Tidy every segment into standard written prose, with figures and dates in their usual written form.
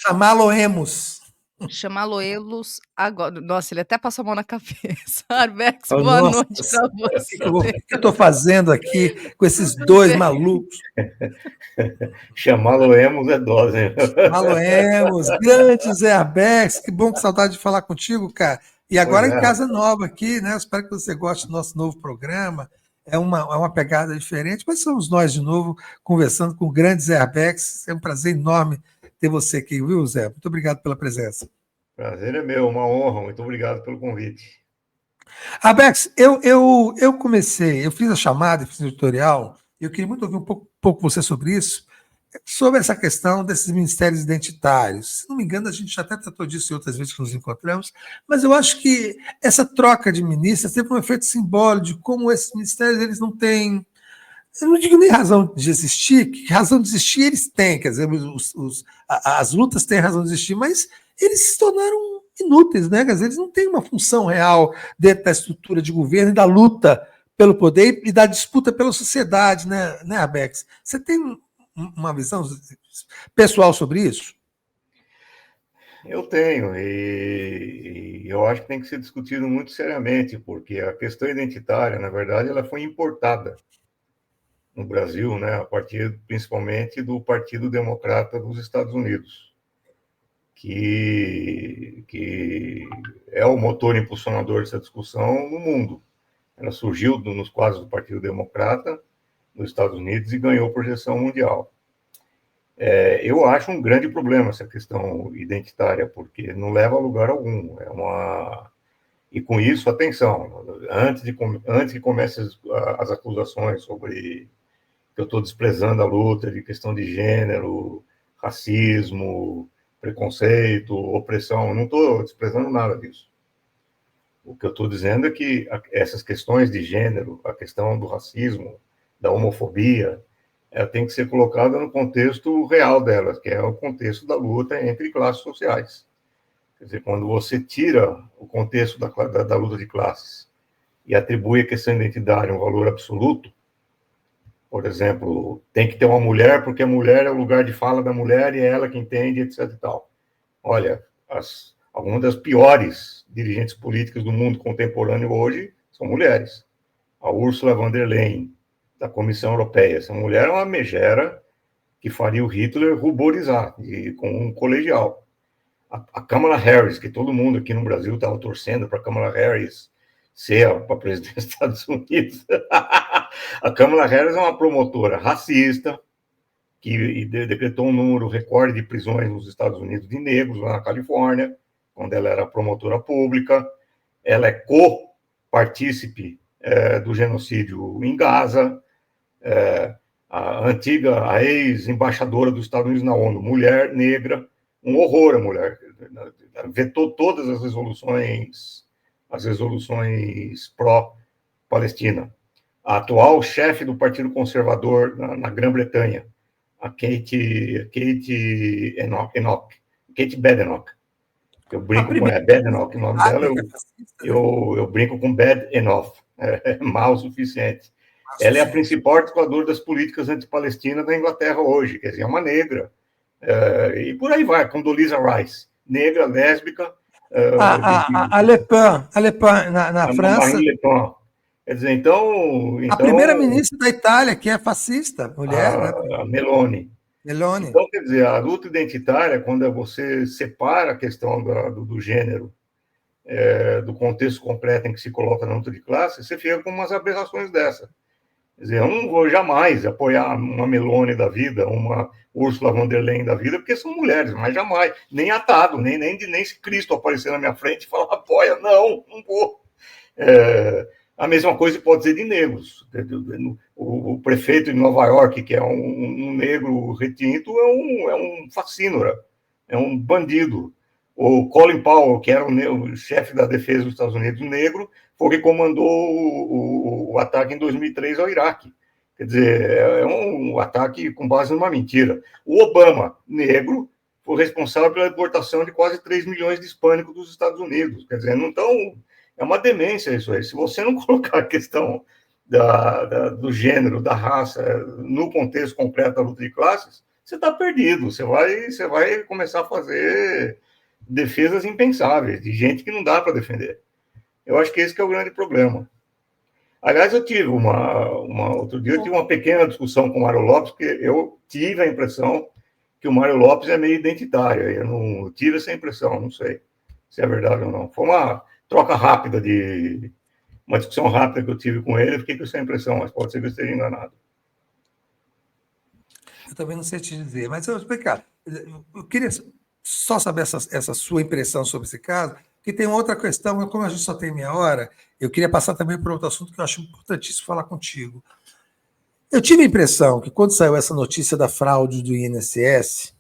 Chamá-lo-emos. Chamá-lo-elos agora. Nossa, ele até passou a mão na cabeça. Arbex, Oh, boa nossa, noite para o você. que eu estou fazendo aqui com esses dois malucos? Chamá-lo-emos é dose, hein? Chamá-lo-emos, grande Zé Arbex, que bom, que saudade de falar contigo, cara. E Pois agora em é, casa nova aqui, né? Eu espero que você goste do nosso novo programa. É uma pegada diferente, mas somos nós de novo conversando com o grande Zé Arbex. É um prazer enorme ter você aqui, viu, Zé? Muito obrigado pela presença. prazer é meu, uma honra. Muito obrigado pelo convite. Abex, eu comecei, eu fiz a chamada, fiz o tutorial, e eu queria muito ouvir um pouco você sobre isso, sobre essa questão desses ministérios identitários. Se não me engano, a gente já até tratou disso em outras vezes que nos encontramos, mas eu acho que essa troca de ministros teve um efeito simbólico de como esses ministérios eles não têm, eu não digo nem razão de existir, que razão de existir eles têm, quer dizer, as lutas têm razão de existir, mas eles se tornaram inúteis, né? Quer dizer, eles não têm uma função real dentro da estrutura de governo e da luta pelo poder e da disputa pela sociedade, né, Abex? Você tem uma visão pessoal sobre isso? Eu tenho, e eu acho que tem que ser discutido muito seriamente, porque a questão identitária, na verdade, ela foi importada no Brasil, né, a partir principalmente do Partido Democrata dos Estados Unidos, que é o motor impulsionador dessa discussão no mundo. Ela surgiu nos quadros do Partido Democrata nos Estados Unidos e ganhou projeção mundial. Eu acho um grande problema essa questão identitária, porque não leva a lugar algum. E com isso, atenção, antes que comecem as acusações sobre que eu estou desprezando a luta de questão de gênero, racismo, preconceito, opressão, eu não estou desprezando nada disso. O que eu estou dizendo é que essas questões de gênero, a questão do racismo, da homofobia, ela tem que ser colocada no contexto real delas, que é o contexto da luta entre classes sociais. Quer dizer, quando você tira o contexto da luta de classes e atribui a questão identitária um valor absoluto, por exemplo, tem que ter uma mulher porque a mulher é o lugar de fala da mulher e é ela que entende, etc. E tal. Olha, algumas das piores dirigentes políticas do mundo contemporâneo hoje são mulheres. A Ursula von der Leyen, da Comissão Europeia. Essa mulher é uma megera que faria o Hitler ruborizar com um colegial. A Kamala Harris, que todo mundo aqui no Brasil estava torcendo para a Kamala Harris ser a presidente dos Estados Unidos. A Kamala Harris é uma promotora racista, que decretou um número recorde de prisões nos Estados Unidos de negros, lá na Califórnia, quando ela era promotora pública. Ela é co-partícipe do genocídio em Gaza. A ex-embaixadora dos Estados Unidos na ONU, mulher negra, um horror a mulher. Vetou todas as resoluções pró-Palestina. A atual chefe do Partido Conservador na Grã-Bretanha, a Kate Badenoch. Eu brinco com Badenoch, o nome dela, eu brinco com Bad Enough, mal o suficiente. Ela é a principal articuladora das políticas anti-palestinas da Inglaterra hoje, quer dizer, é uma negra. E por aí vai, com Condoleezza Rice, negra, lésbica. A Le Pen na França. Marine Le Pen. Quer dizer, então a primeira-ministra da Itália, que é fascista, mulher, né? A Meloni. Meloni. Então, quer dizer, a luta identitária, quando você separa a questão do gênero do contexto completo em que se coloca na luta de classe, você fica com umas aberrações dessa. Quer dizer, eu não vou jamais apoiar uma Meloni da vida, uma Ursula von der Leyen da vida, porque são mulheres, mas jamais, nem atado, nem se Cristo aparecer na minha frente e falar apoia, não vou. A mesma coisa pode dizer de negros. O prefeito de Nova York, que é um negro retinto, é um facínora, é um bandido. O Colin Powell, que era o chefe da defesa dos Estados Unidos negro, foi o que comandou o ataque em 2003 ao Iraque. Quer dizer, é um ataque com base numa mentira. O Obama, negro, foi responsável pela deportação de quase 3 milhões de hispânicos dos Estados Unidos. Quer dizer, não tão... É uma demência isso aí. Se você não colocar a questão do gênero, da raça, no contexto completo da luta de classes, você está perdido. Você vai começar a fazer defesas impensáveis, de gente que não dá para defender. Eu acho que esse que é o grande problema. Aliás, eu tive outro dia eu tive uma pequena discussão com o Mário Lopes, porque eu tive a impressão que o Mário Lopes é meio identitário. Eu não tive essa impressão, não sei se é verdade ou não. Foi uma troca rápida uma discussão rápida que eu tive com ele, eu fiquei com essa impressão, mas pode ser que eu esteja enganado. Eu também não sei te dizer, mas eu vou explicar. Eu queria só saber essa sua impressão sobre esse caso, que tem outra questão, como a gente só tem meia hora, eu queria passar também para outro assunto que eu acho importantíssimo falar contigo. Eu tive a impressão que quando saiu essa notícia da fraude do INSS,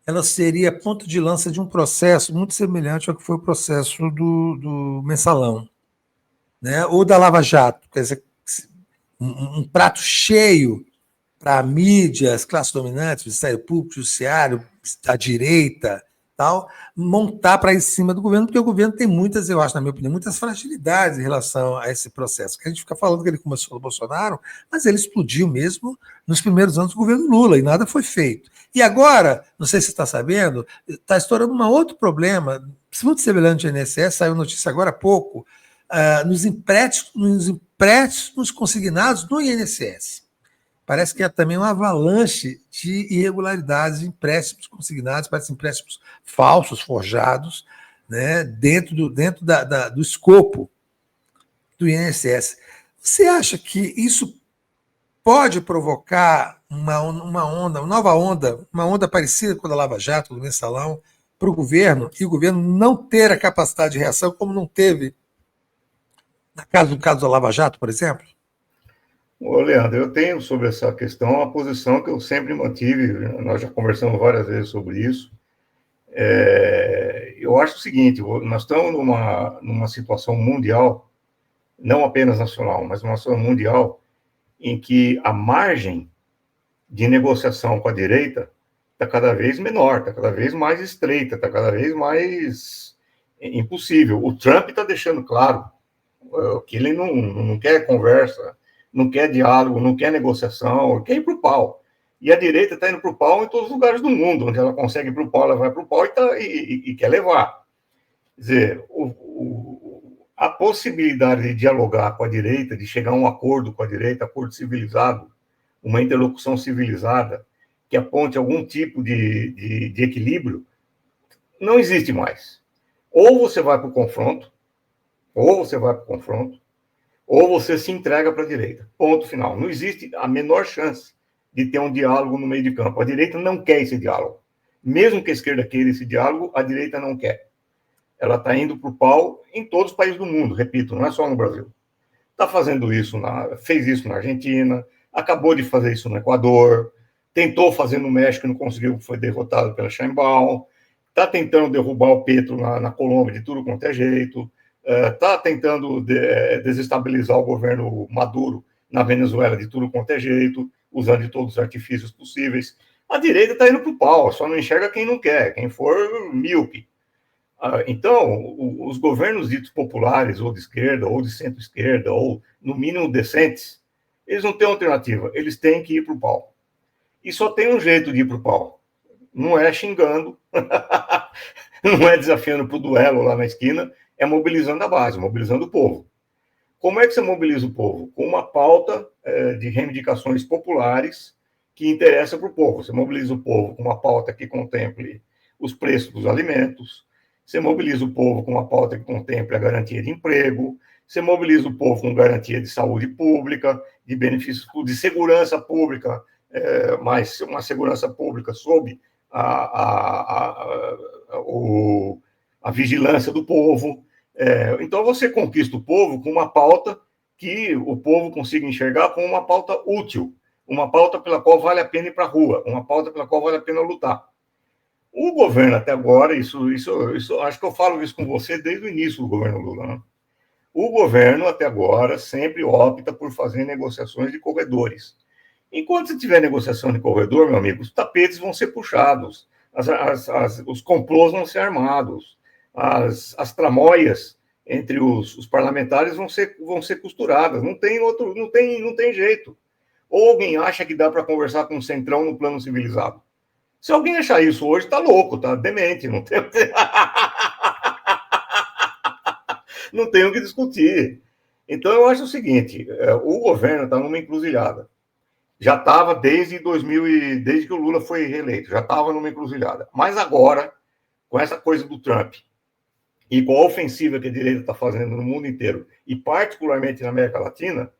ela seria ponto de lança de um processo muito semelhante ao que foi o processo do Mensalão, né? Ou da Lava Jato, quer dizer, um prato cheio para a mídia, as classes dominantes, o Ministério Público, o Judiciário, a direita, tal, montar para em cima do governo, porque o governo tem muitas, eu acho, na minha opinião, muitas fragilidades em relação a esse processo. Que a gente fica falando que ele começou no Bolsonaro, mas ele explodiu mesmo nos primeiros anos do governo Lula, e nada foi feito. E agora, não sei se você está sabendo, está estourando um outro problema, muito semelhante ao INSS, saiu notícia agora há pouco, nos empréstimos consignados no INSS. Parece que é também uma avalanche de irregularidades, empréstimos consignados, parecem empréstimos falsos, forjados, né, dentro do escopo do INSS. Você acha que isso pode provocar uma nova onda parecida com a da Lava Jato, do Mensalão, para o governo, e o governo não ter a capacidade de reação, como não teve no caso da Lava Jato, por exemplo? Ô, Leandro, eu tenho sobre essa questão a posição que eu sempre mantive, nós já conversamos várias vezes sobre isso. Eu acho o seguinte, nós estamos numa situação mundial, não apenas nacional, mas uma situação mundial, em que a margem de negociação com a direita está cada vez menor, está cada vez mais estreita, está cada vez mais impossível. O Trump está deixando claro que ele não quer conversa, não quer diálogo, não quer negociação, quer ir para o pau. E a direita está indo para o pau em todos os lugares do mundo, onde ela consegue ir para o pau, ela vai para o pau e quer levar. Quer dizer, a possibilidade de dialogar com a direita, de chegar a um acordo com a direita, acordo civilizado, uma interlocução civilizada, que aponte algum tipo de equilíbrio, não existe mais. Ou você vai para o confronto, ou você se entrega para a direita. Ponto final. Não existe a menor chance de ter um diálogo no meio de campo. A direita não quer esse diálogo. Mesmo que a esquerda queira esse diálogo, a direita não quer. Ela está indo para o pau em todos os países do mundo, repito, não é só no Brasil. Está fazendo isso, fez isso na Argentina, acabou de fazer isso no Equador, tentou fazer no México, não conseguiu, foi derrotado pela Sheinbaum, está tentando derrubar o Petro na Colômbia de tudo quanto é jeito, está tentando desestabilizar o governo Maduro na Venezuela de tudo quanto é jeito, usando de todos os artifícios possíveis. A direita está indo para o pau, só não enxerga quem não quer, quem for míope. Então, os governos ditos populares, ou de esquerda, ou de centro-esquerda, ou no mínimo decentes, eles não têm alternativa, eles têm que ir para o pau. E só tem um jeito de ir para o pau. Não é xingando, não é desafiando para o duelo lá na esquina, é mobilizando a base, mobilizando o povo. Como é que você mobiliza o povo? Com uma pauta de reivindicações populares que interessa para o povo. Você mobiliza o povo com uma pauta que contemple os preços dos alimentos, você mobiliza o povo com uma pauta que contemple a garantia de emprego, você mobiliza o povo com garantia de saúde pública, de benefícios, de segurança pública, mas uma segurança pública sob a vigilância do povo. Então, você conquista o povo com uma pauta que o povo consiga enxergar como uma pauta útil, uma pauta pela qual vale a pena ir para a rua, uma pauta pela qual vale a pena lutar. O governo até agora, isso acho que eu falo isso com você desde o início do governo Lula, né? O governo até agora sempre opta por fazer negociações de corredores. Enquanto você tiver negociação de corredor, meu amigo, os tapetes vão ser puxados, os complôs vão ser armados, as tramóias entre os parlamentares vão ser costuradas. Não tem jeito. Ou alguém acha que dá para conversar com o Centrão no plano civilizado? Se alguém achar isso hoje, tá louco, tá demente, não tem, não tem o que discutir. Então, eu acho o seguinte, o governo está numa encruzilhada. Já estava desde desde que o Lula foi reeleito, já estava numa encruzilhada. Mas agora, com essa coisa do Trump, e com a ofensiva que a direita está fazendo no mundo inteiro, e particularmente na América Latina,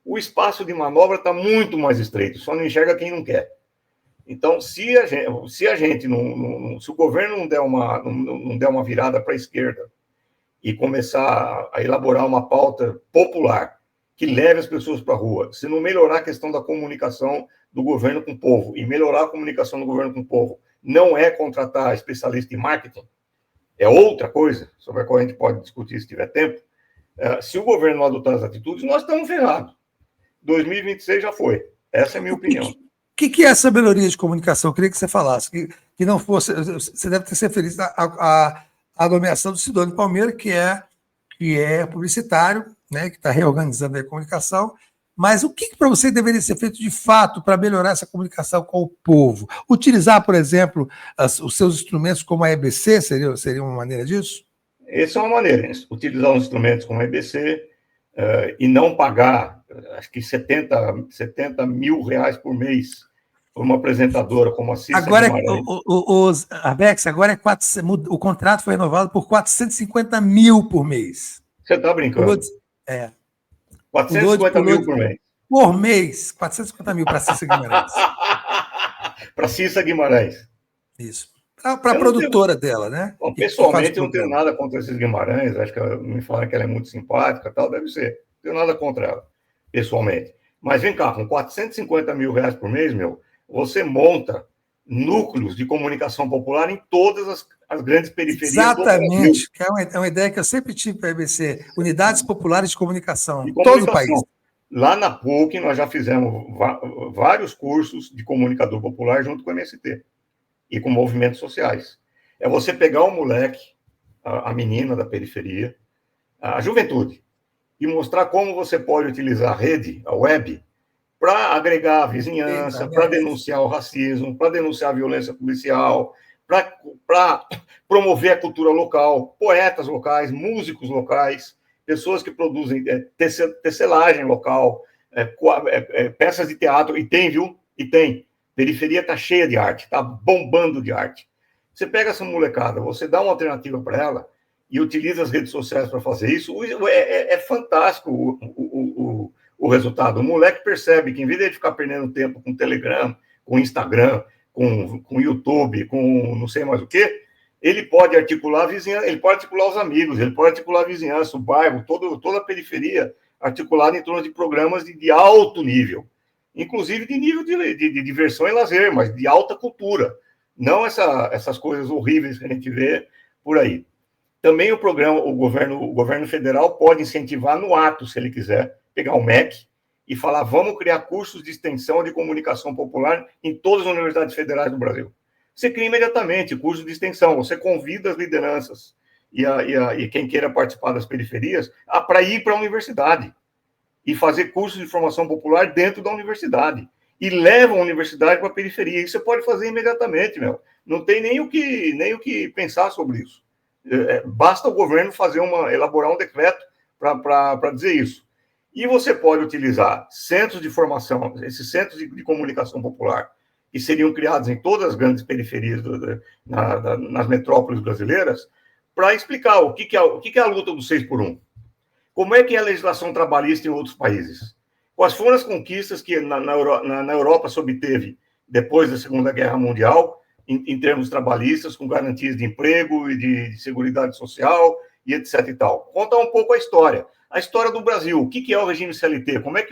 o espaço de manobra está muito mais estreito, só não enxerga quem não quer. Então, se o governo não der uma virada para a esquerda e começar a elaborar uma pauta popular que leve as pessoas para a rua, se não melhorar a questão da comunicação do governo com o povo, e melhorar a comunicação do governo com o povo não é contratar especialista em marketing, é outra coisa, sobre a qual a gente pode discutir se tiver tempo. Se o governo não adotar as atitudes, nós estamos ferrados. 2026 já foi. Essa é a minha opinião. O que é essa melhoria de comunicação? Eu queria que você falasse, que não fosse. Você deve ter sido feliz a nomeação do Sidônio Palmeira, que é publicitário, né, que está reorganizando a comunicação. Mas o que para você deveria ser feito de fato para melhorar essa comunicação com o povo? Utilizar, por exemplo, os seus instrumentos como a EBC seria uma maneira disso? Essa é uma maneira, utilizar os instrumentos como a EBC e não pagar, acho que 70 mil reais por mês por uma apresentadora como a Cissa agora Guimarães. Abex, agora é 400, o contrato foi renovado por 450 mil por mês. Você está brincando? 450 mil por mês. Por mês, 450 mil para a Cissa Guimarães. Para Cissa Guimarães. Isso. Para a produtora dela, né? Bom, pessoalmente, eu não tenho nada contra a Cissa Guimarães. Acho que me falaram que ela é muito simpática, tal, deve ser. Não tenho nada contra ela, pessoalmente. Mas vem cá, com 450 mil reais por mês, você monta núcleos de comunicação popular em todas as grandes periferias. Exatamente, que é uma ideia que eu sempre tive para a EBC, unidades populares de comunicação, em todo o país. Lá na PUC, nós já fizemos vários cursos de comunicador popular junto com o MST e com movimentos sociais. É você pegar o moleque, a menina da periferia, a juventude, e mostrar como você pode utilizar a rede, a web, para agregar a vizinhança, para denunciar o racismo, para denunciar a violência policial, para promover a cultura local, poetas locais, músicos locais, pessoas que produzem tecelagem local, peças de teatro, e tem, viu? E tem. Periferia está cheia de arte, está bombando de arte. Você pega essa molecada, você dá uma alternativa para ela e utiliza as redes sociais para fazer isso, é fantástico o resultado. O moleque percebe que, em vez de ele ficar perdendo tempo com Telegram, com Instagram, com YouTube, com não sei mais o quê, ele pode articular a vizinhança, ele pode articular os amigos, ele pode articular a vizinhança, o bairro, toda a periferia articulada em torno de programas de alto nível, inclusive de nível de diversão e lazer, mas de alta cultura, não essas coisas horríveis que a gente vê por aí. Também o governo federal pode incentivar no ato, se ele quiser, pegar o MEC e falar, vamos criar cursos de extensão de comunicação popular em todas as universidades federais do Brasil. Você cria imediatamente curso de extensão, você convida as lideranças e quem queira participar das periferias para ir para a universidade e fazer cursos de formação popular dentro da universidade. E leva a universidade para a periferia. Isso você pode fazer imediatamente, Não tem nem o que pensar sobre isso. Basta o governo elaborar um decreto para dizer isso. E você pode utilizar centros de formação, esses centros de comunicação popular, que seriam criados em todas as grandes periferias nas metrópoles brasileiras, para explicar o que é a luta do 6x1. Como é que é a legislação trabalhista em outros países? Quais foram as conquistas que na Europa se obteve depois da Segunda Guerra Mundial, em termos trabalhistas, com garantias de emprego e de seguridade social, e etc. e tal. Conta um pouco a história do Brasil. O que é o regime CLT? Como é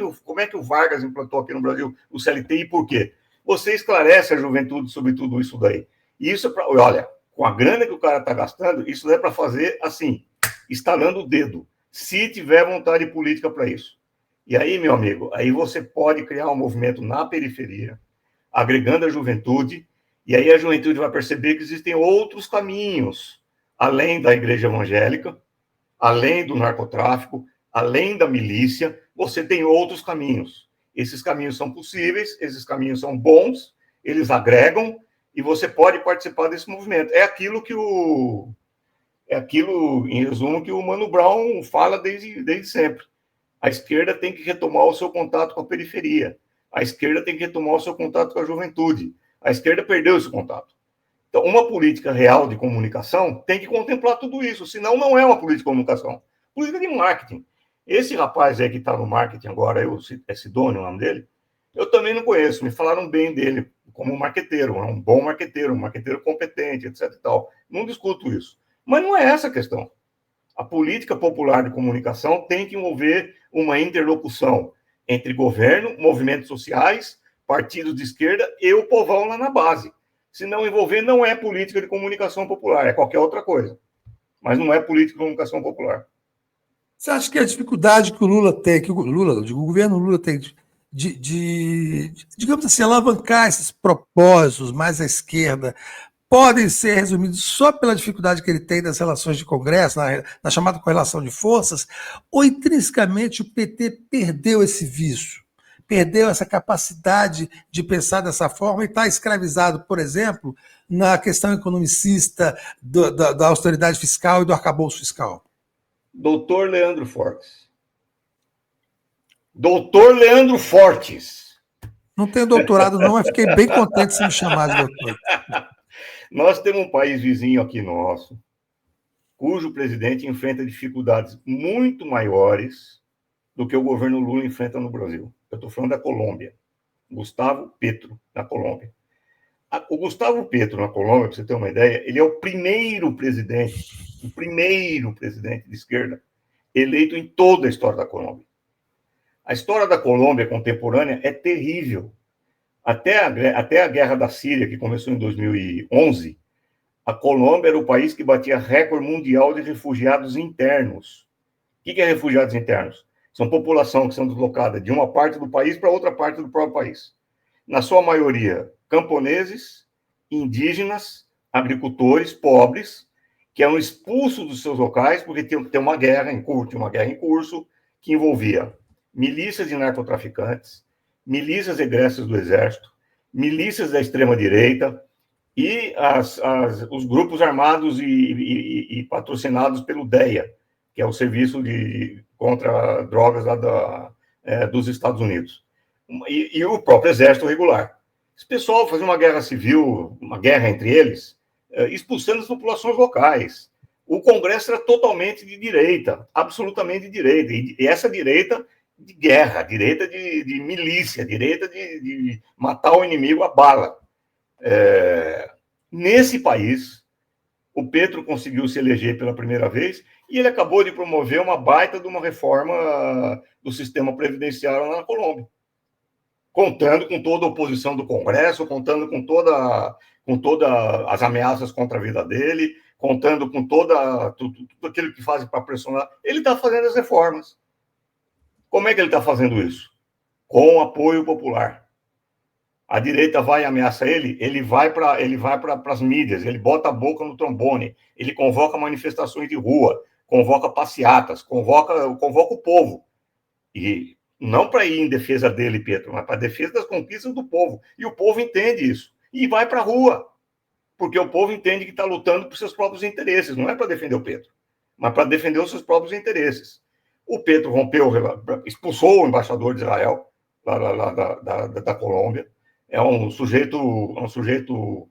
que o Vargas implantou aqui no Brasil o CLT e por quê? Você esclarece a juventude sobre tudo isso daí. E isso, olha, com a grana que o cara está gastando, isso é para fazer assim, estalando o dedo, se tiver vontade política para isso. E aí, meu amigo, aí você pode criar um movimento na periferia, agregando a juventude, e aí a juventude vai perceber que existem outros caminhos, além da igreja evangélica, além do narcotráfico, além da milícia, você tem outros caminhos. Esses caminhos são possíveis, esses caminhos são bons, eles agregam, e você pode participar desse movimento. É aquilo, em resumo, que o Mano Brown fala desde sempre. A esquerda tem que retomar o seu contato com a periferia. A esquerda tem que retomar o seu contato com a juventude. A esquerda perdeu esse contato. Então, uma política real de comunicação tem que contemplar tudo isso, senão não é uma política de comunicação. Política de marketing. Esse rapaz aí que está no marketing agora, é Sidônio o nome dele, eu também não conheço, me falaram bem dele como marqueteiro, é um bom marqueteiro, um marqueteiro competente, etc. e tal. Não discuto isso. Mas não é essa a questão. A política popular de comunicação tem que envolver uma interlocução entre governo, movimentos sociais, partidos de esquerda e o povão lá na base. Se não envolver, não é política de comunicação popular, é qualquer outra coisa. Mas não é política de comunicação popular. Você acha que a dificuldade que o Lula tem, o governo Lula tem digamos assim, alavancar esses propósitos mais à esquerda, podem ser resumidos só pela dificuldade que ele tem das relações de Congresso, na chamada correlação de forças, ou intrinsecamente o PT perdeu esse vício, perdeu essa capacidade de pensar dessa forma e está escravizado, por exemplo, na questão economicista da austeridade fiscal e do arcabouço fiscal? Doutor Leandro Fortes. Doutor Leandro Fortes. Não tenho doutorado não, mas fiquei bem contente se me chamar de doutor. Nós temos um país vizinho aqui nosso, cujo presidente enfrenta dificuldades muito maiores do que o governo Lula enfrenta no Brasil. Eu estou falando da Colômbia. Gustavo Petro, na Colômbia. O Gustavo Petro, na Colômbia, para você ter uma ideia, ele é o primeiro presidente de esquerda eleito em toda a história da Colômbia. A história da Colômbia contemporânea é terrível. Até a guerra da Síria, que começou em 2011, a Colômbia era o país que batia recorde mundial de refugiados internos. O que é refugiados internos? São população que são deslocada de uma parte do país para outra parte do próprio país. Na sua maioria, camponeses, indígenas, agricultores, pobres, que eram expulsos dos seus locais porque tinha uma guerra em curso que envolvia milícias de narcotraficantes, milícias egressas do Exército, milícias da extrema-direita e os grupos armados e patrocinados pelo DEA, que é o Serviço contra Drogas lá dos Estados Unidos, e o próprio Exército Regular. Esse pessoal fazia uma guerra civil, uma guerra entre eles, expulsando as populações locais. O Congresso era totalmente de direita, absolutamente de direita, e essa direita de guerra, direita de milícia, direita de matar o inimigo a bala. Nesse país, o Petro conseguiu se eleger pela primeira vez e ele acabou de promover uma baita de uma reforma do sistema previdenciário lá na Colômbia, contando com toda a oposição do Congresso, contando com todas as ameaças contra a vida dele, contando com tudo aquilo que fazem para pressionar. Ele está fazendo as reformas. Como é que ele está fazendo isso? Com apoio popular. A direita vai e ameaça ele vai para as mídias, ele bota a boca no trombone, ele convoca manifestações de rua, convoca passeatas, convoca o povo. E não para ir em defesa dele, Petro, mas para a defesa das conquistas do povo. E o povo entende isso. E vai para a rua. Porque o povo entende que está lutando por seus próprios interesses. Não é para defender o Petro, mas para defender os seus próprios interesses. O Petro expulsou o embaixador de Israel, lá da Colômbia. É um sujeito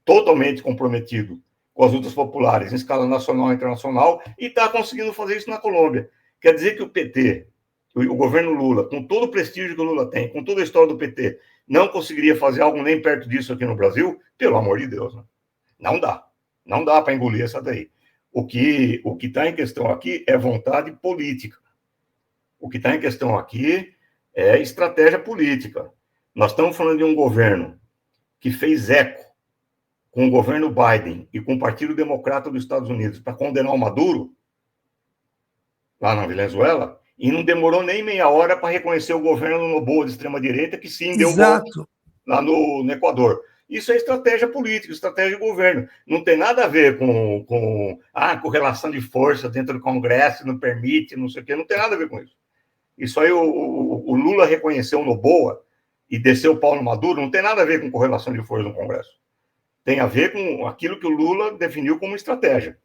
totalmente comprometido com as lutas populares em escala nacional e internacional e está conseguindo fazer isso na Colômbia. Quer dizer que o PT, o governo Lula, com todo o prestígio que o Lula tem, com toda a história do PT, não conseguiria fazer algo nem perto disso aqui no Brasil? Pelo amor de Deus, né? Não dá. Não dá para engolir essa daí. O que está em questão aqui é vontade política. O que está em questão aqui é estratégia política. Nós estamos falando de um governo que fez eco com o governo Biden e com o Partido Democrata dos Estados Unidos para condenar o Maduro, lá na Venezuela, e não demorou nem meia hora para reconhecer o governo Noboa de extrema-direita, que sim deu golpe lá no Equador. Isso é estratégia política, estratégia de governo. Não tem nada a ver com relação de força dentro do Congresso, não permite, não sei o quê, não tem nada a ver com isso. Isso aí o Lula reconheceu no Boa e desceu o pau no Maduro, não tem nada a ver com correlação de forças no Congresso. Tem a ver com aquilo que o Lula definiu como estratégia.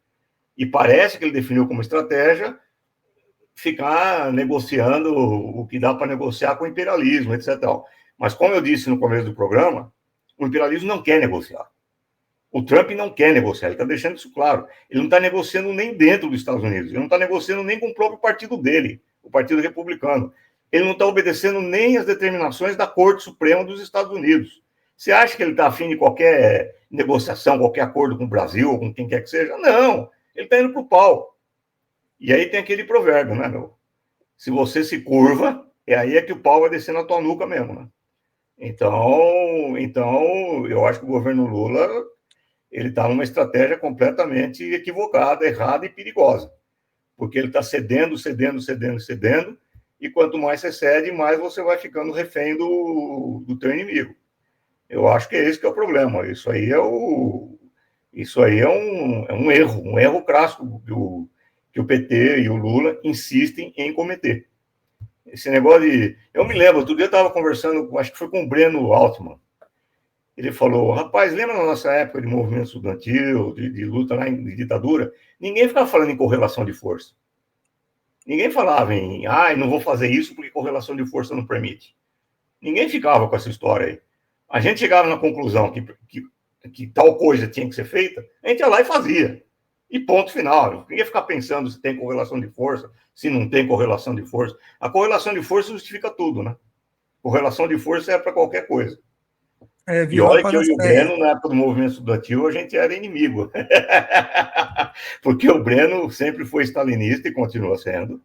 E parece que ele definiu como estratégia ficar negociando o que dá para negociar com o imperialismo, etc. Mas, como eu disse no começo do programa, o imperialismo não quer negociar. O Trump não quer negociar, ele está deixando isso claro. Ele não está negociando nem dentro dos Estados Unidos, ele não está negociando nem com o próprio partido dele, o Partido Republicano. Ele não está obedecendo nem às determinações da Corte Suprema dos Estados Unidos. Você acha que ele está afim de qualquer negociação, qualquer acordo com o Brasil ou com quem quer que seja? Não, ele está indo para o pau. E aí tem aquele provérbio, né, meu? Se você se curva, aí é que o pau vai descer na tua nuca mesmo, né? Então, eu acho que o governo Lula ele está numa estratégia completamente equivocada, errada e perigosa, porque ele está cedendo, e quanto mais você cede, mais você vai ficando refém do teu inimigo. Eu acho que é esse que é o problema. Isso aí é um erro clássico que o PT e o Lula insistem em cometer. Esse negócio de... Eu me lembro, outro dia eu estava conversando, acho que foi com o Breno Altman. Ele falou, rapaz, lembra na nossa época de movimento estudantil, de luta lá em ditadura? Ninguém ficava falando em correlação de força. Ninguém falava em, não vou fazer isso porque correlação de força não permite. Ninguém ficava com essa história aí. A gente chegava na conclusão que tal coisa tinha que ser feita, a gente ia lá e fazia. E ponto final. Ninguém ia ficar pensando se tem correlação de força, se não tem correlação de força. A correlação de força justifica tudo, né? Correlação de força é para qualquer coisa. E olha que eu e o Breno, na época do movimento estudantil, a gente era inimigo. Porque o Breno sempre foi stalinista e continua sendo.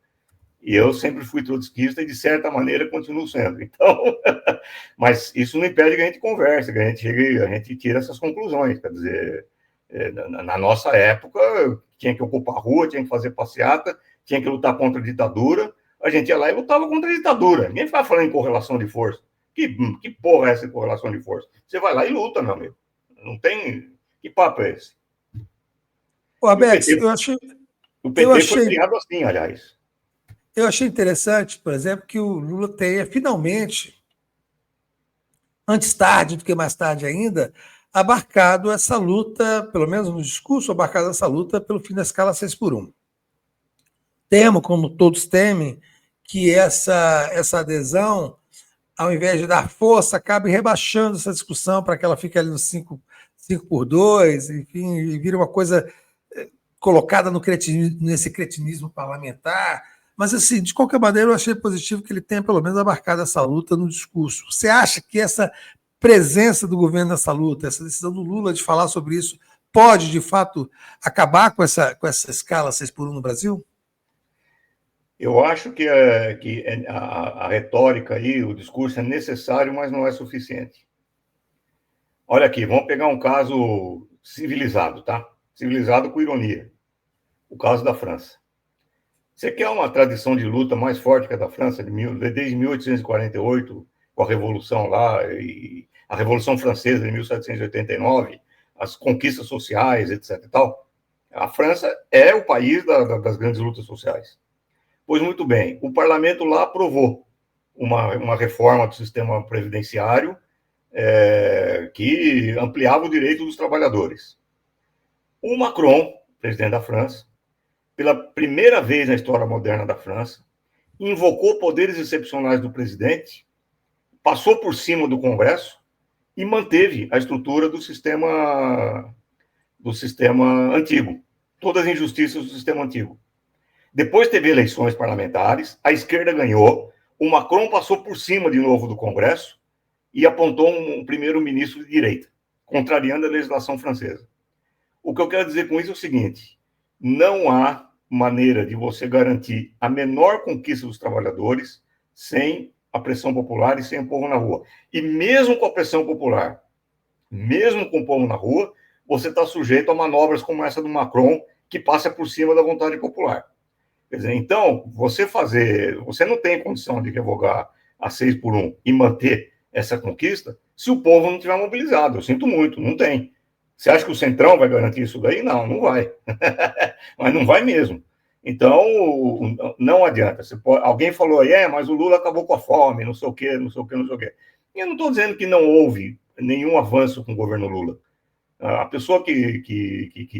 E eu sempre fui trotskista e, de certa maneira, continuo sendo. Então, mas isso não impede que a gente converse, que a gente tira essas conclusões. Quer dizer, na nossa época, tinha que ocupar a rua, tinha que fazer passeata, tinha que lutar contra a ditadura. A gente ia lá e lutava contra a ditadura. Ninguém ficava falando em correlação de força. Que porra é essa correlação de força? Você vai lá e luta, meu amigo. Não tem... Que papo é esse? Ô, Abex, eu achei... O PT foi criado assim, aliás. Eu achei interessante, por exemplo, que o Lula tenha finalmente, antes tarde do que mais tarde ainda, abarcado essa luta, pelo menos no discurso, abarcado essa luta pelo fim da escala 6x1. Temo, como todos temem, que essa adesão, ao invés de dar força, acabe rebaixando essa discussão para que ela fique ali no 5x2, enfim, e vira uma coisa colocada nesse cretinismo parlamentar. Mas, assim, de qualquer maneira, eu achei positivo que ele tenha, pelo menos, abarcado essa luta no discurso. Você acha que essa presença do governo nessa luta, essa decisão do Lula de falar sobre isso, pode, de fato, acabar com essa escala 6x1 no Brasil? Eu acho que a retórica aí, o discurso é necessário, mas não é suficiente. Olha aqui, vamos pegar um caso civilizado, tá? Civilizado com ironia. O caso da França. Você quer uma tradição de luta mais forte que a da França, desde 1848, com a Revolução lá, e a Revolução Francesa de 1789, as conquistas sociais, etc. e tal? A França é o país das grandes lutas sociais. Pois muito bem, o parlamento lá aprovou uma reforma do sistema previdenciário que ampliava o direito dos trabalhadores. O Macron, presidente da França, pela primeira vez na história moderna da França, invocou poderes excepcionais do presidente, passou por cima do Congresso e manteve a estrutura do sistema antigo, todas as injustiças do sistema antigo. Depois teve eleições parlamentares, a esquerda ganhou, o Macron passou por cima de novo do Congresso e apontou um primeiro-ministro de direita, contrariando a legislação francesa. O que eu quero dizer com isso é o seguinte: não há maneira de você garantir a menor conquista dos trabalhadores sem a pressão popular e sem o povo na rua. E mesmo com a pressão popular, mesmo com o povo na rua, você está sujeito a manobras como essa do Macron, que passa por cima da vontade popular. Quer dizer, então, você não tem condição de revogar a 6x1 e manter essa conquista se o povo não estiver mobilizado. Eu sinto muito, não tem. Você acha que o Centrão vai garantir isso daí? Não, não vai. Mas não vai mesmo. Então, não adianta. Alguém falou, mas o Lula acabou com a fome, não sei o quê, não sei o quê, não sei o quê. E eu não estou dizendo que não houve nenhum avanço com o governo Lula. A pessoa que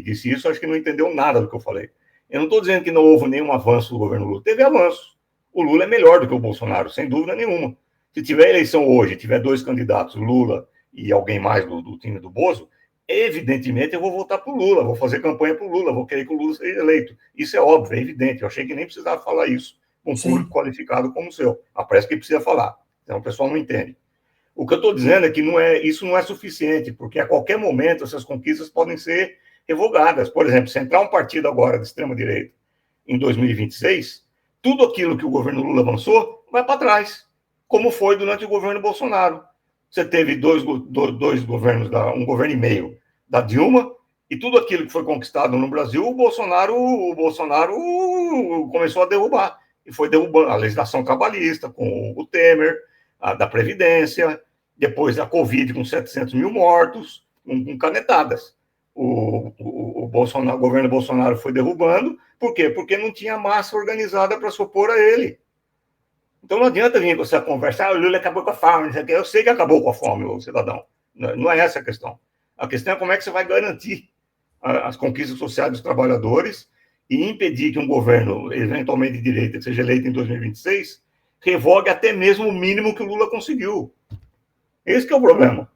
disse isso, acho que não entendeu nada do que eu falei. Eu não estou dizendo que não houve nenhum avanço do governo Lula. Teve avanço. O Lula é melhor do que o Bolsonaro, sem dúvida nenhuma. Se tiver eleição hoje, tiver 2 candidatos, Lula e alguém mais do time do Bozo, evidentemente eu vou votar para o Lula, vou fazer campanha para o Lula, vou querer que o Lula seja eleito. Isso é óbvio, é evidente. Eu achei que nem precisava falar isso com um público qualificado como o seu. Parece que precisa falar. Então o pessoal não entende. O que eu estou dizendo é que isso não é suficiente, porque a qualquer momento essas conquistas podem ser revogadas. Por exemplo, se entrar um partido agora de extrema-direita em 2026, tudo aquilo que o governo Lula avançou vai para trás, como foi durante o governo Bolsonaro. Você teve dois governos, um governo e meio da Dilma, e tudo aquilo que foi conquistado no Brasil, o Bolsonaro começou a derrubar. E foi derrubando a legislação trabalhista, com o Temer, da Previdência, depois a Covid com 700 mil mortos, com canetadas. O governo Bolsonaro foi derrubando. Por quê? Porque não tinha massa organizada para se opor a ele. Então não adianta vir com essa conversa, o Lula acabou com a fome, eu sei que acabou com a fome, o cidadão. Não é essa a questão. A questão é como é que você vai garantir as conquistas sociais dos trabalhadores e impedir que um governo, eventualmente de direita, que seja eleito em 2026, revogue até mesmo o mínimo que o Lula conseguiu. Esse que é o problema.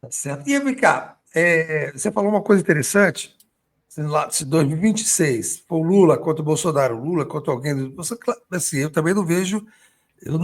Certo. E, vem cá, você falou uma coisa interessante, se 2026 for o Lula contra o Bolsonaro, o Lula contra alguém, assim, eu também não vejo, eu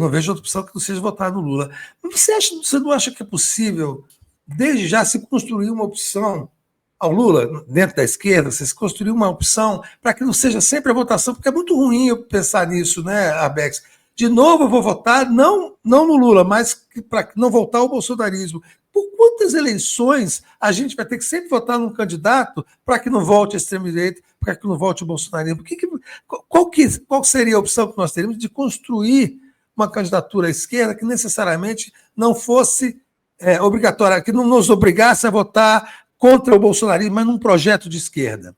não vejo outra opção que não seja votar no Lula. Mas você não acha que é possível, desde já, se construir uma opção ao Lula, dentro da esquerda, se construir uma opção para que não seja sempre a votação, porque é muito ruim eu pensar nisso, né, Arbex? De novo eu vou votar, não no Lula, mas para não voltar ao bolsonarismo. Por quantas eleições a gente vai ter que sempre votar num candidato para que não volte a extrema-direita, para que não volte o bolsonarismo? Qual seria a opção que nós teríamos de construir uma candidatura à esquerda que necessariamente não fosse obrigatória, que não nos obrigasse a votar contra o bolsonarismo, mas num projeto de esquerda?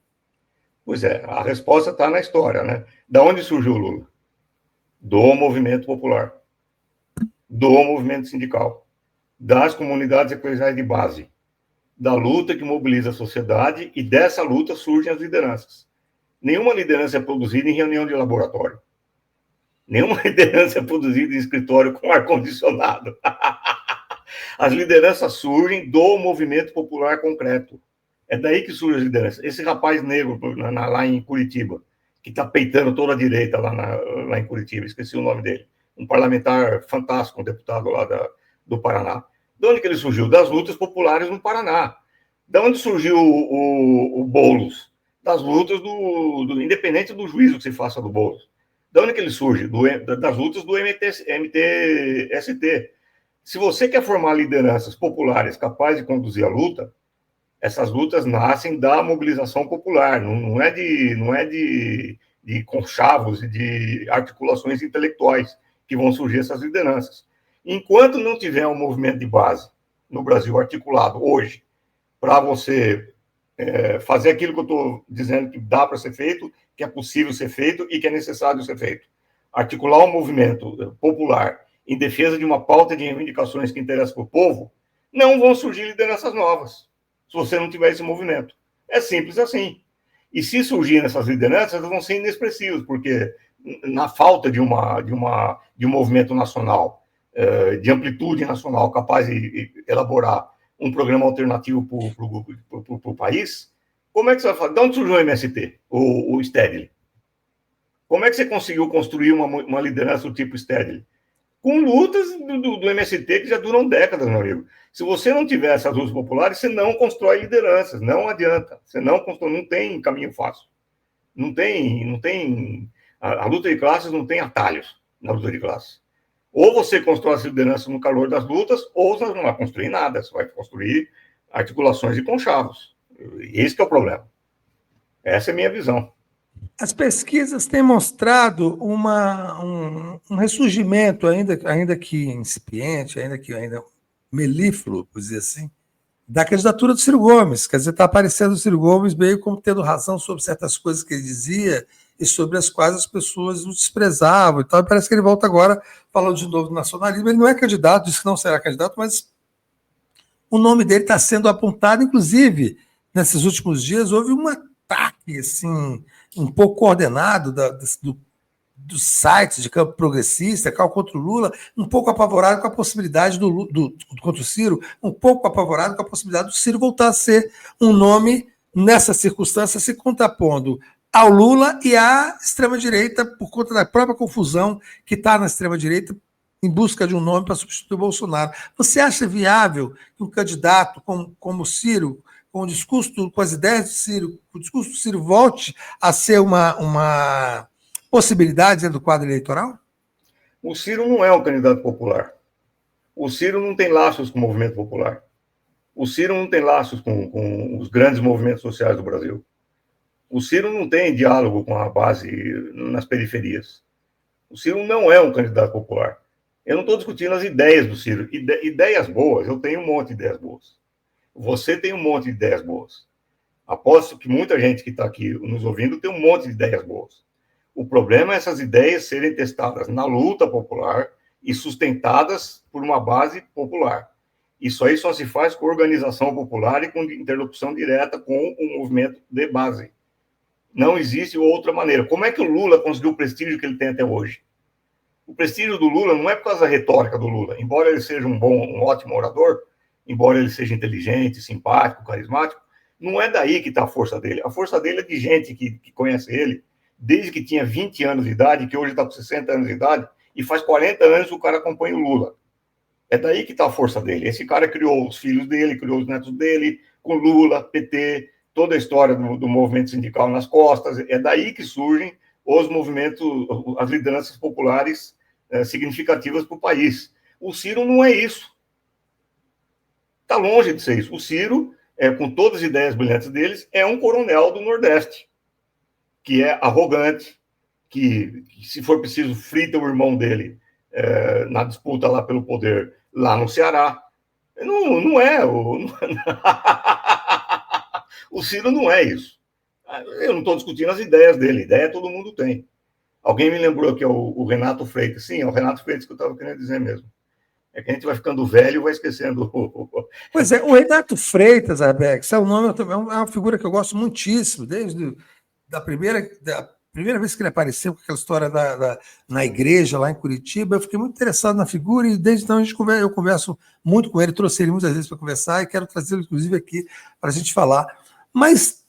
Pois é, a resposta está na história, né? Da onde surgiu o Lula? Do movimento popular, do movimento sindical, das comunidades eclesiais de base, da luta que mobiliza a sociedade, e dessa luta surgem as lideranças. Nenhuma liderança é produzida em reunião de laboratório. Nenhuma liderança é produzida em escritório com ar-condicionado. As lideranças surgem do movimento popular concreto. É daí que surge as lideranças. Esse rapaz negro lá em Curitiba, que está peitando toda a direita lá em Curitiba, esqueci o nome dele, um parlamentar fantástico, um deputado lá do Paraná. De onde que ele surgiu? Das lutas populares no Paraná. De onde surgiu o Boulos? Das lutas independente do juízo que se faça do Boulos. De onde que ele surge? Das lutas do MTST. Se você quer formar lideranças populares capazes de conduzir a luta, essas lutas nascem da mobilização popular, não é de conchavos e de articulações intelectuais que vão surgir essas lideranças. Enquanto não tiver um movimento de base no Brasil articulado hoje, para você fazer aquilo que eu estou dizendo que dá para ser feito, que é possível ser feito e que é necessário ser feito, articular um movimento popular em defesa de uma pauta de reivindicações que interessa para o povo, não vão surgir lideranças novas, se você não tiver esse movimento. É simples assim. E se surgirem essas lideranças, elas vão ser inexpressivas, porque na falta de um movimento nacional, de amplitude nacional, capaz de elaborar um programa alternativo para o país, como é que você vai fazer? De onde surgiu o MST, o Stedley? Como é que você conseguiu construir uma liderança do tipo Stedley? Com lutas do MST que já duram décadas, meu amigo. Se você não tiver essas lutas populares, você não constrói lideranças, não adianta. Você não tem caminho fácil. Não tem a luta de classes não tem atalhos na luta de classes. Ou você constrói as lideranças no calor das lutas, ou você não vai construir nada. Você vai construir articulações e conchavos. Esse que é o problema. Essa é a minha visão. As pesquisas têm mostrado um ressurgimento, ainda que incipiente, ainda melífluo, por dizer assim, da candidatura do Ciro Gomes. Quer dizer, está aparecendo o Ciro Gomes meio como tendo razão sobre certas coisas que ele dizia e sobre as quais as pessoas o desprezavam. Então, parece que ele volta agora falando de novo do nacionalismo. Ele não é candidato, disse que não será candidato, mas o nome dele está sendo apontado. Inclusive, nesses últimos dias, houve um ataque assim, um pouco coordenado dos sites de campo progressista, contra o Lula, um pouco apavorado com a possibilidade contra o Ciro, um pouco apavorado com a possibilidade do Ciro voltar a ser um nome, nessa circunstância, se contrapondo ao Lula e à extrema-direita, por conta da própria confusão que está na extrema-direita, em busca de um nome para substituir o Bolsonaro. Você acha viável que um candidato como o Ciro, com o discurso, com as ideias do Ciro, o discurso do Ciro volte a ser uma possibilidade dentro do quadro eleitoral? O Ciro não é um candidato popular. O Ciro não tem laços com o movimento popular. O Ciro não tem laços com os grandes movimentos sociais do Brasil. O Ciro não tem diálogo com a base nas periferias. O Ciro não é um candidato popular. Eu não estou discutindo as ideias do Ciro. Ideias boas, eu tenho um monte de ideias boas. Você tem um monte de ideias boas. Aposto que muita gente que está aqui nos ouvindo tem um monte de ideias boas. O problema é essas ideias serem testadas na luta popular e sustentadas por uma base popular. Isso aí só se faz com organização popular e com interlocução direta com o movimento de base. Não existe outra maneira. Como é que o Lula conseguiu o prestígio que ele tem até hoje? O prestígio do Lula não é por causa da retórica do Lula. Embora ele seja um ótimo orador, embora ele seja inteligente, simpático, carismático, não é daí que está a força dele. A força dele é de gente que conhece ele desde que tinha 20 anos de idade, que hoje está com 60 anos de idade, e faz 40 anos o cara acompanha o Lula. É daí que está a força dele. Esse cara criou os filhos dele, criou os netos dele, com Lula, PT, toda a história do movimento sindical nas costas. É daí que surgem os movimentos, as lideranças populares significativas para o país. O Ciro não é isso. Está longe de ser isso. O Ciro, com todas as ideias brilhantes deles, é um coronel do Nordeste, que é arrogante, que se for preciso, frita o irmão dele na disputa lá pelo poder, lá no Ceará. Não é. O Ciro não é isso. Eu não estou discutindo as ideias dele. Ideia todo mundo tem. Alguém me lembrou que é o Renato Freitas. Sim, é o Renato Freitas que eu estava querendo dizer mesmo. É que a gente vai ficando velho e vai esquecendo. Pois é, o Renato Freitas, Arbex, é um nome, é uma figura que eu gosto muitíssimo, desde da primeira vez que ele apareceu com aquela história na igreja lá em Curitiba. Eu fiquei muito interessado na figura e desde então eu converso muito com ele, trouxe ele muitas vezes para conversar e quero trazê-lo, inclusive, aqui para a gente falar. Mas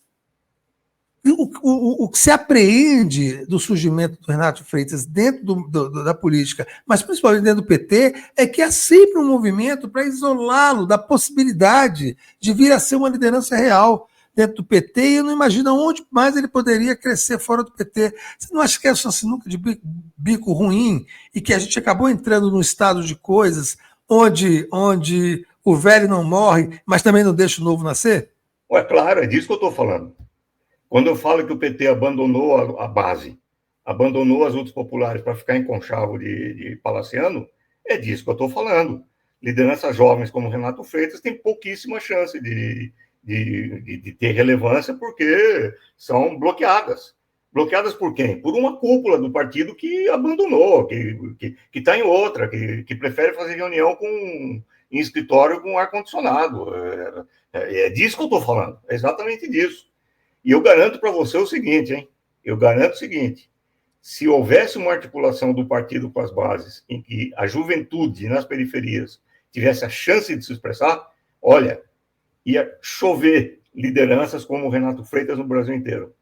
o que se apreende do surgimento do Renato Freitas dentro da política, mas principalmente dentro do PT, é que há sempre um movimento para isolá-lo da possibilidade de vir a ser uma liderança real dentro do PT, e eu não imagino onde mais ele poderia crescer fora do PT. Você não acha que é essa sinuca de bico ruim e que a gente acabou entrando num estado de coisas onde o velho não morre, mas também não deixa o novo nascer? É claro, é disso que eu estou falando. Quando eu falo que o PT abandonou a base, abandonou as lutas populares para ficar em conchavo de palaciano, é disso que eu estou falando. Lideranças jovens como Renato Freitas têm pouquíssima chance de ter relevância porque são bloqueadas. Bloqueadas por quem? Por uma cúpula do partido que abandonou, que está em outra, que prefere fazer reunião em escritório com ar-condicionado. É disso que eu estou falando, é exatamente disso. E eu garanto para você o seguinte, hein? Eu garanto o seguinte: se houvesse uma articulação do partido com as bases, em que a juventude nas periferias tivesse a chance de se expressar, olha, ia chover lideranças como o Renato Freitas no Brasil inteiro.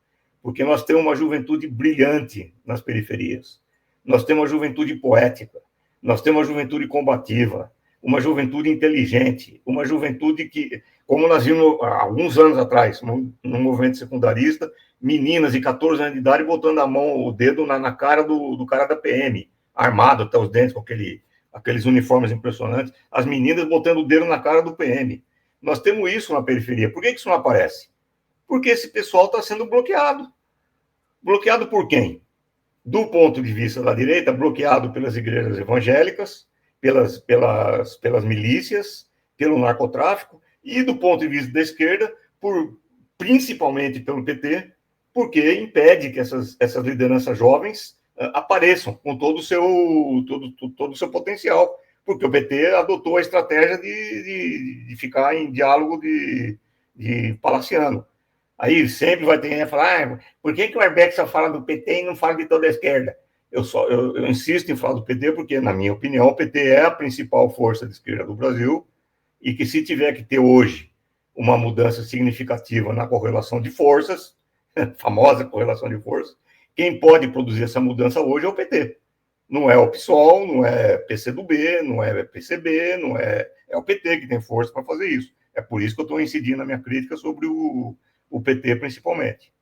Porque nós temos uma juventude brilhante nas periferias. Nós temos uma juventude poética. Nós temos uma juventude combativa. Uma juventude inteligente. Uma juventude que, como nós vimos há alguns anos atrás, no movimento secundarista, meninas de 14 anos de idade botando o dedo na cara do cara da PM, armado até os dentes, com aqueles uniformes impressionantes. As meninas botando o dedo na cara do PM. Nós temos isso na periferia. Por que isso não aparece? Porque esse pessoal está sendo bloqueado. Bloqueado por quem? Do ponto de vista da direita, bloqueado pelas igrejas evangélicas, pelas milícias, pelo narcotráfico, e do ponto de vista da esquerda, principalmente pelo PT, porque impede que essas lideranças jovens apareçam com todo o seu potencial, porque o PT adotou a estratégia de ficar em diálogo de palaciano. Aí sempre vai ter gente que falar, por que o Arbex só fala do PT e não fala de toda a esquerda? Eu insisto em falar do PT porque, na minha opinião, o PT é a principal força de esquerda do Brasil e que, se tiver que ter hoje uma mudança significativa na correlação de forças, famosa correlação de forças, quem pode produzir essa mudança hoje é o PT. Não é o PSOL, não é PCdoB, não é PCB, não é o PT que tem força para fazer isso. É por isso que eu estou incidindo na minha crítica sobre o PT, principalmente.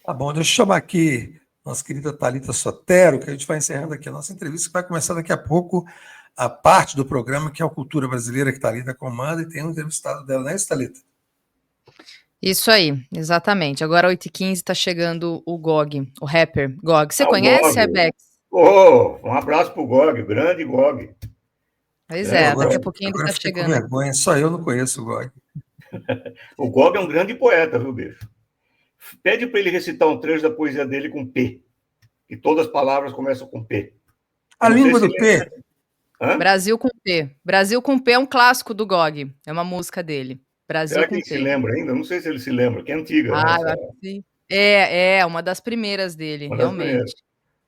Tá bom, deixa eu chamar aqui nossa querida Thalita Sotero, que a gente vai encerrando aqui a nossa entrevista, que vai começar daqui a pouco a parte do programa, que é a Cultura Brasileira, que Thalita comanda, e tem um entrevistado dela, não é isso, Thalita? Isso aí, exatamente. Agora, 8h15, está chegando o Gog, o rapper Gog. Você conhece, Arbex? Um abraço pro Gog, o grande Gog. Pois é, daqui a pouquinho ele está chegando. Com vergonha, só eu não conheço o Gog. O Gog é um grande poeta, viu, bicho? Pede para ele recitar um trecho da poesia dele com P, que todas as palavras começam com P. A língua do P? Brasil com P. Brasil com P é um clássico do Gog, é uma música dele. Brasil Será com que ele P. se lembra ainda? Não sei se ele se lembra, que é antiga. Eu acho que sim. É uma das primeiras dele, realmente.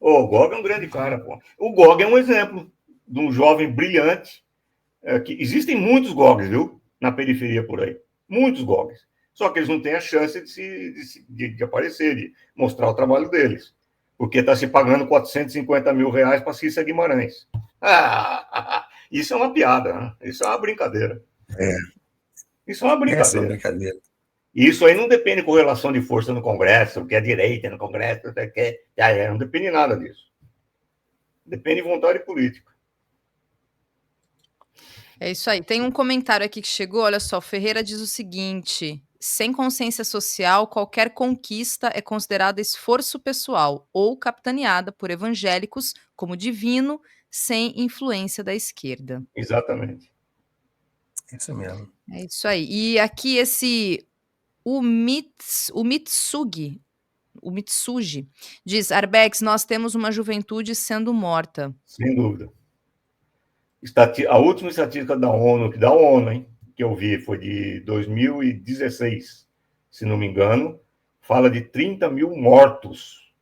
O Gog é um grande cara, pô. O Gog é um exemplo de um jovem brilhante. Que existem muitos Gogs, viu? Na periferia por aí. Muitos Gogs. Só que eles não têm a chance de aparecer, de mostrar o trabalho deles. Porque está se pagando R$450 mil para Cissa Guimarães. Isso é uma piada, né? Isso é uma brincadeira. Isso é uma brincadeira. Essa é uma brincadeira. Isso aí não depende de correlação de força no Congresso, que é direita no Congresso, não depende de nada disso. Depende de vontade política. É isso aí. Tem um comentário aqui que chegou, olha só, Ferreira diz o seguinte: sem consciência social, qualquer conquista é considerada esforço pessoal ou capitaneada por evangélicos como divino, sem influência da esquerda. Exatamente. Isso mesmo. É isso aí. E aqui o Mitsugi diz, Arbex, nós temos uma juventude sendo morta. Sem dúvida. A última estatística da ONU, que eu vi, foi de 2016, se não me engano, fala de 30 mil mortos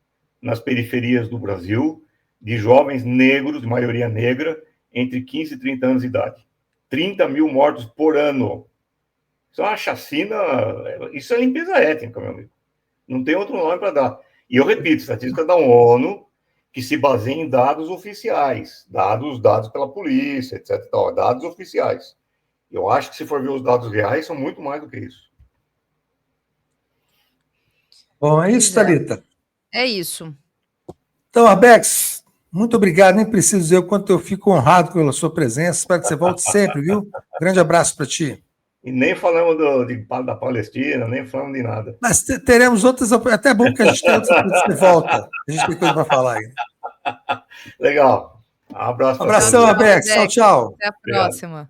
nas periferias do Brasil, de jovens negros, de maioria negra, entre 15 e 30 anos de idade. 30 mil mortos por ano. Isso é uma chacina, isso é limpeza étnica, meu amigo. Não tem outro nome para dar. E eu repito, estatística da ONU, que se baseia em dados oficiais, dados pela polícia, etc. Dados oficiais. Eu acho que, se for ver os dados reais, são muito mais do que isso. Bom, é isso, Thalita? É isso. Então, Arbex, muito obrigado. Nem preciso dizer o quanto eu fico honrado pela sua presença. Espero que você volte sempre, viu? Grande abraço para ti. E nem falamos da Palestina, nem falamos de nada. Mas teremos outras... Até bom que a gente tem outras oportunidades de volta. A gente tem coisa para falar aí. Legal. Um abraço. Abração, Arbex. Tchau, tchau. Até a próxima.